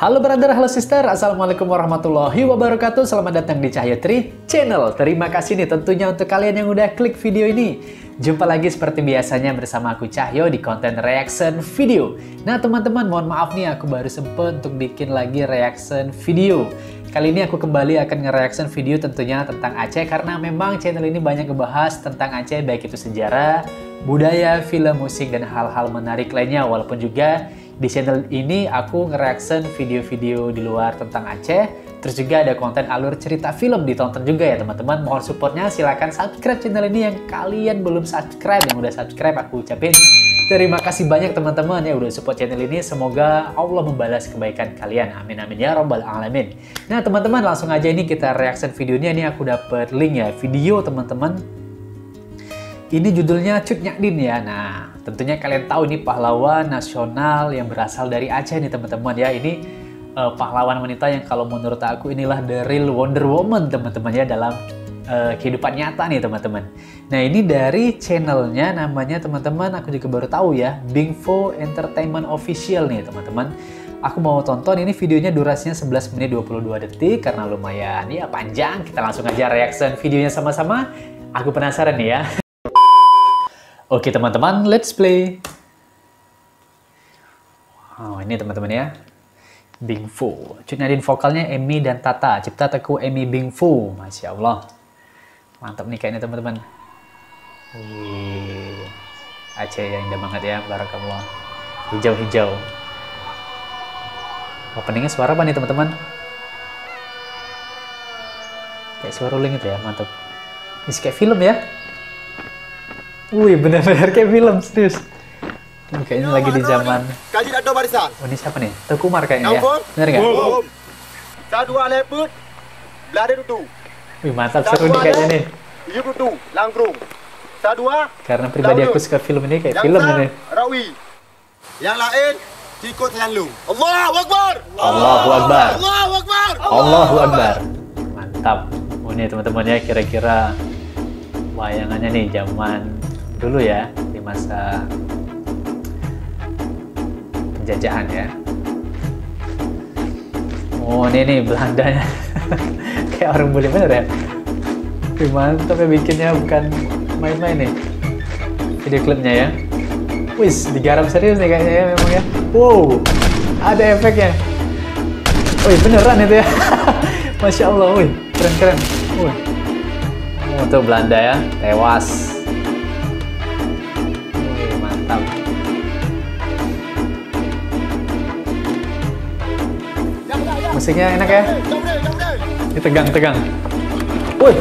Halo brother, halo sister, assalamualaikum warahmatullahi wabarakatuh. Selamat datang di Cahyo Tri Channel. Terima kasih nih tentunya untuk kalian yang udah klik video ini. Jumpa lagi seperti biasanya bersama aku Cahyo di konten reaction video. Nah teman-teman, mohon maaf nih aku baru sempet untuk bikin lagi reaction video. Kali ini aku kembali akan nge-reaction video tentunya tentang Aceh, karena memang channel ini banyak ngebahas tentang Aceh, baik itu sejarah, budaya, film, musik, dan hal-hal menarik lainnya. Walaupun juga di channel ini aku nge-reaction video-video di luar tentang Aceh, terus juga ada konten alur cerita film ditonton juga ya teman-teman. Mohon supportnya, silahkan subscribe channel ini yang kalian belum subscribe. Yang udah subscribe aku ucapin terima kasih banyak teman-teman ya udah support channel ini. Semoga Allah membalas kebaikan kalian, amin amin ya robbal alamin. Nah teman-teman, langsung aja ini kita reaction videonya. Ini aku dapet link ya video teman-teman. Ini judulnya Cut Nyak Dien ya. Nah, tentunya kalian tahu ini pahlawan nasional yang berasal dari Aceh nih teman-teman ya. Ini pahlawan wanita yang kalau menurut aku inilah the real Wonder Woman teman-teman ya dalam kehidupan nyata nih teman-teman. Nah, ini dari channelnya namanya teman-teman, aku juga baru tahu ya, Bingfo Entertainment Official nih teman-teman. Aku mau tonton, ini videonya durasinya 11 menit 22 detik karena lumayan ya panjang. Kita langsung aja reaction videonya sama-sama. Aku penasaran nih ya. Oke teman-teman, let's play. Oh, ini teman-teman ya. Bingfo. Cut Nyak Dien vokalnya Emi dan Tata. Cipta Teku Emi Bingfo. Masya Allah. Mantap nih kayaknya teman-teman. Wih. Aceh yang indah banget ya. Barakallah. Hijau-hijau. Openingnya suara apa nih teman-teman? Kayak suara ruling itu ya. Mantap. Ini kayak film ya. Wih, benar-benar kayak film, serius. Kayaknya lagi di zaman... Kaji ada barisan. Oh, ini siapa nih? Teku Umar kayaknya ya? Bener nggak? Sadua leput, belada dutu. Wih, mantap, seru nih kayaknya nih. Iya dutu, langkrung. Sadua. Karena pribadi aku suka film ini, kayak film ini. Rawi. Yang lain, Ciko Tianlu. Allahu Akbar! Allahu Akbar! Allahu Akbar! Allahu Akbar! Mantap. Oh, ini teman-teman ya, kira-kira wayangannya nih zaman dulu ya, di masa penjajahan ya. Oh ini nih Belandanya. Kayak orang bule bener ya. Mantap ya bikinnya, bukan main-main nih video klipnya ya. Wis digarap serius nih kayaknya ya memang ya. Wow, ada efeknya. Wih beneran itu ya. Masya Allah, wih keren-keren. Untuk Belanda ya, tewas. Mantap. Musiknya enak ya. Ini tegang-tegang. Wih,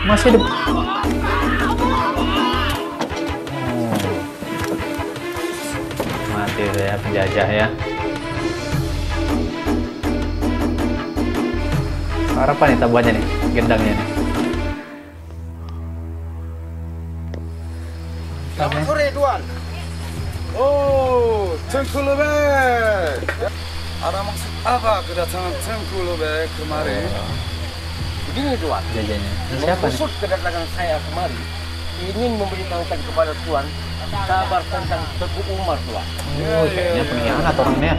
masih ada. Mati ya penjajah ya. Suara apa nih tabuhannya nih, gendangnya nih. Selamat sore tuan. Oh, Tengku Lubek. Ada maksud apa kedatangan Tengku Lubek kemarin? Begini tuan, Jajanya. Ini siapa nih? maksud kedatangan saya kemari ingin memberitahukan kepada tuan kabar tentang Teku Umar tuan. Oh, kayaknya pengkhianat orangnya.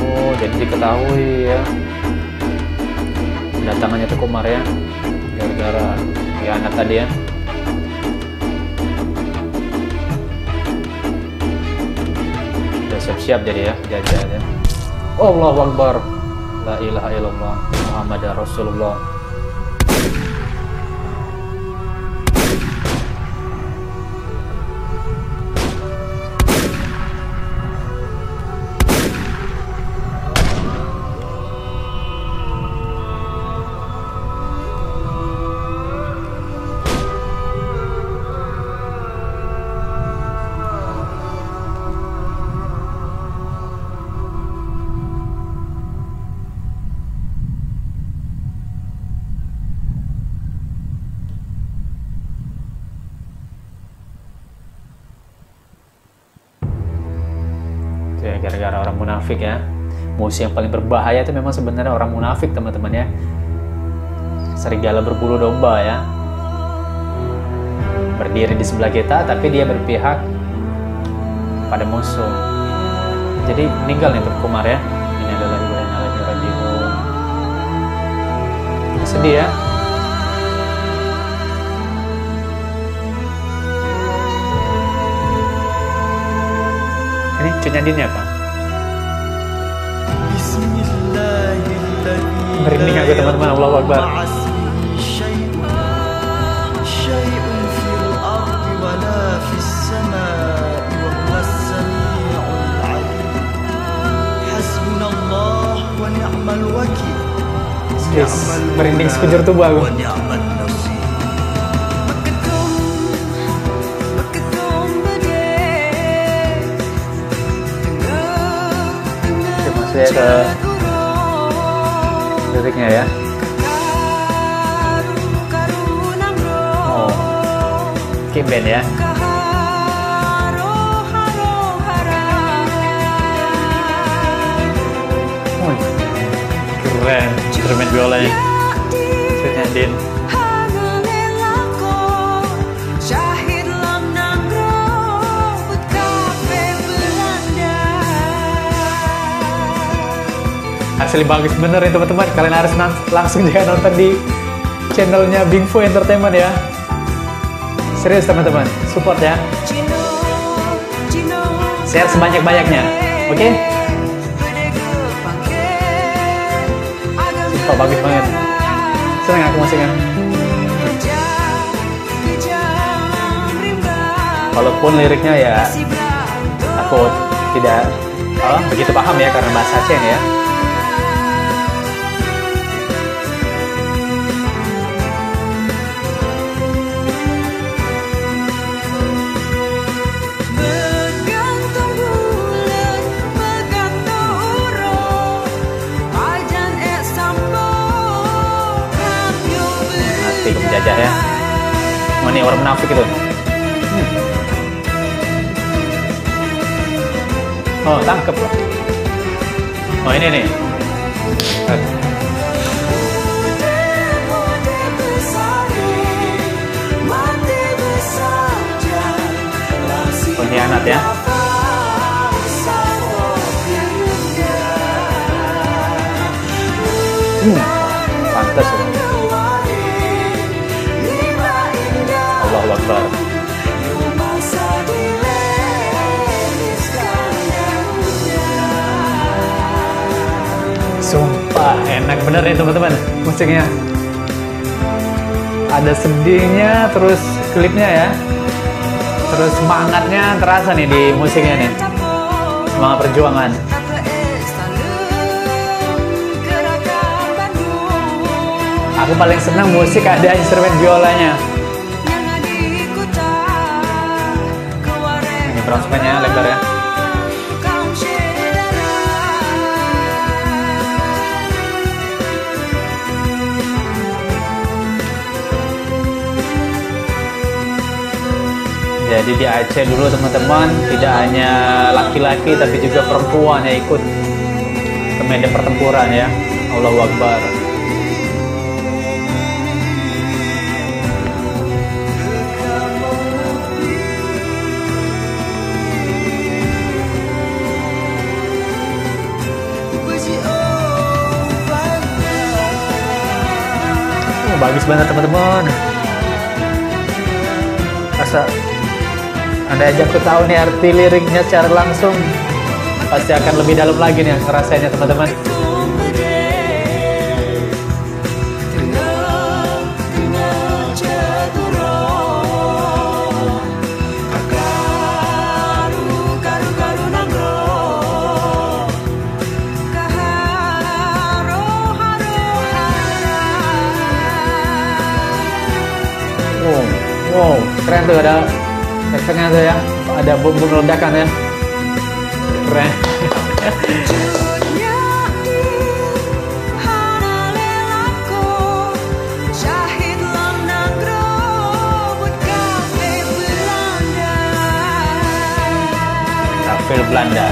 Oh, jadi diketahui ya kedatangannya Teku Umar ya, gara-gara pengkhianat tadi ya. Udah siap-siap jadi ya penjajahnya. Allahu Akbar. La ilaha illallah Muhammad Rasulullah. Gara-gara orang munafik ya. Musuh yang paling berbahaya itu memang sebenarnya orang munafik teman-teman ya. Serigala berbulu domba ya. berdiri di sebelah kita, tapi dia berpihak pada musuh. Jadi meninggal nih Tuku Umar ya. Ini adalah ibu yang alaihi rajiun. Sedih ya. Ini cunya Din ya Pak? Merinding aku teman-teman, Allahu Akbar. Yes, merinding sekujur tubuh aku. Oke, masuk ya ke liriknya ya. Oh, Kimben ya. Keren, instrumen biolanya Cunya Din. Asli bagus bener ya teman-teman. Kalian harus langsung juga nonton di channelnya Bingfo Entertainment ya. Serius teman-teman, support ya. Share sebanyak-banyaknya, oke? Oh, bagus banget. Senang aku musiknya. Walaupun liriknya ya aku tidak begitu paham ya karena bahasa Aceh ya. Penjajah ya. Oh, ini orang munafik itu. Oh, tangkep loh. Oh, ini nih. Pengkhianat ya. Pantas ya. Allahu Akbar. Sumpah enak bener nih teman-teman musiknya. Ada sedihnya, terus klipnya ya, terus semangatnya terasa nih di musiknya nih, semangat perjuangan. Aku paling senang musik ada instrumen biolanya. Ini transparannya lebar ya. Jadi di Aceh dulu teman-teman tidak hanya laki-laki tapi juga perempuan yang ikut ke medan pertempuran ya. Allahu Akbar. Bagus banget teman-teman. Asa Anda ajak aku tahu nih arti liriknya secara langsung, pasti akan lebih dalam lagi nih ngerasainnya teman-teman. Wow, keren tuh ada efeknya tuh ya, ada bom ledakan ya, keren. Kafir Belanda.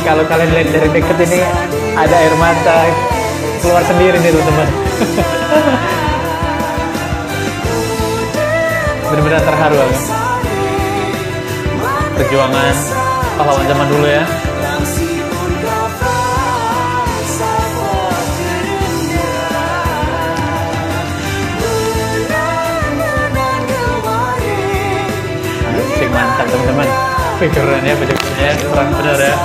kalau kalian lihat dari deket ini ada air mata keluar sendiri nih teman-teman. Benar-benar terharu aku. Perjuangan pahlawan zaman dulu ya. Mantap teman-teman. Keren ya videonya, keren bener ya.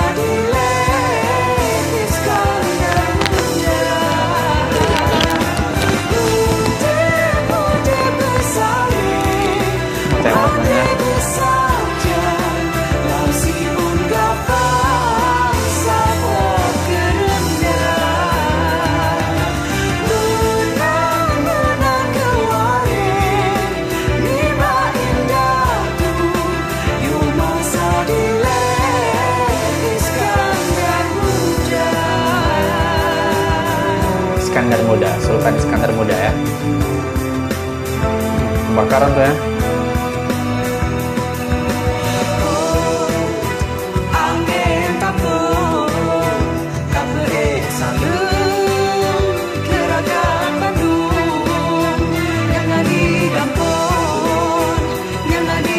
Temanya. Iskandar Muda, Sultan Iskandar Muda ya. Kebakaran tuh ya.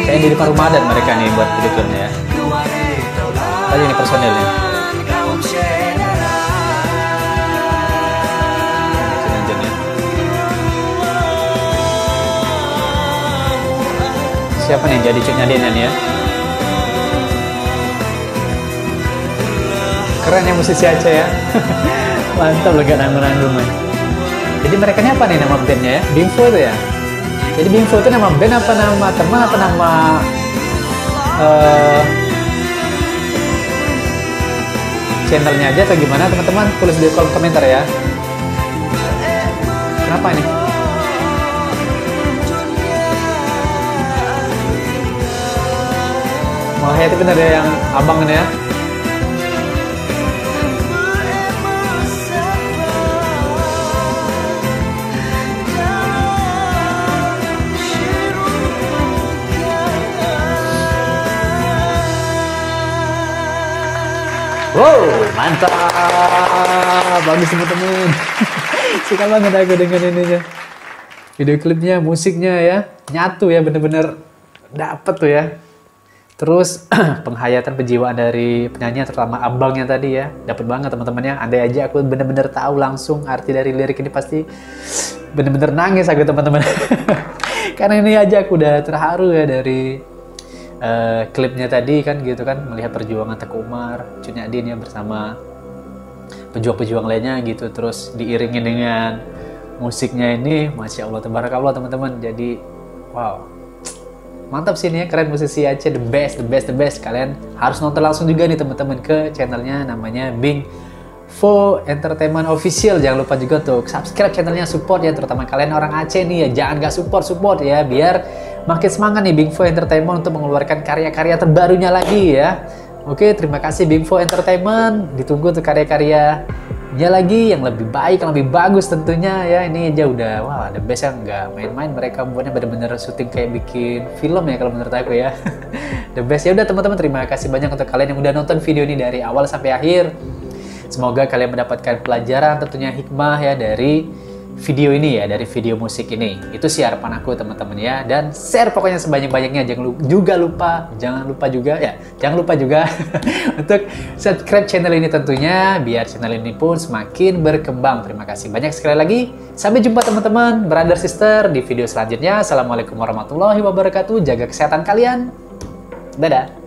Kayaknya di depan rumah adat mereka nih buat video klipnya ya. Tadi ini personilnya. Siapa nih jadi cutnya Denen ya? Keren ya musisi Aceh ya. Mantap loh, gak nanggung-nanggung. Jadi mereka ini apa nih nama bandnya ya? Bingfo itu ya? Jadi Bingfo itu nama band apa nama teman apa nama channelnya aja atau gimana teman-teman? Tulis di kolom komentar ya. Kenapa nih? Oh ya, itu bener ya yang abang ini ya. Wow, mantap. Bagus teman-teman. Suka banget aku dengan ininya. Video klipnya, musiknya ya. Nyatu ya, bener-bener dapet tuh ya. Terus penghayatan penjiwaan dari penyanyi terutama abangnya tadi ya, dapat banget teman-teman ya. Andai aja aku bener-bener tahu langsung arti dari lirik ini pasti bener-bener nangis aku teman-teman. Karena ini aja aku udah terharu ya dari klipnya tadi kan gitu kan, melihat perjuangan Teguh Umar, Cut Nyak-Dien ya bersama pejuang-pejuang lainnya gitu. Terus diiringin dengan musiknya ini, masya Allah tabarakallah teman-teman. Jadi wow. Mantap sih ini ya, keren musisi Aceh, the best. Kalian harus nonton langsung juga nih teman-teman ke channelnya, namanya Bingfo Entertainment Official. Jangan lupa juga untuk subscribe channelnya, support ya, terutama kalian orang Aceh nih ya, jangan gak support ya, biar makin semangat nih Bingfo Entertainment untuk mengeluarkan karya-karya terbarunya lagi ya. Oke, terima kasih Bingfo Entertainment, ditunggu tuh karya-karyanya lagi yang lebih baik, yang lebih bagus tentunya ya. Ini aja udah, wah the best ya, nggak main-main, mereka buatnya bener-bener syuting kayak bikin film ya kalau menurut aku ya. The best ya. Udah teman-teman, terima kasih banyak untuk kalian yang udah nonton video ini dari awal sampai akhir. Semoga kalian mendapatkan pelajaran tentunya, hikmah ya dari video ini ya, dari video musik ini. Itu sih harapan aku teman-teman ya. Dan share pokoknya sebanyak-banyaknya. Jangan lupa juga untuk subscribe channel ini tentunya, biar channel ini pun semakin berkembang. Terima kasih banyak sekali lagi. Sampai jumpa teman-teman, brother sister di video selanjutnya. Assalamualaikum warahmatullahi wabarakatuh. Jaga kesehatan kalian. Dadah.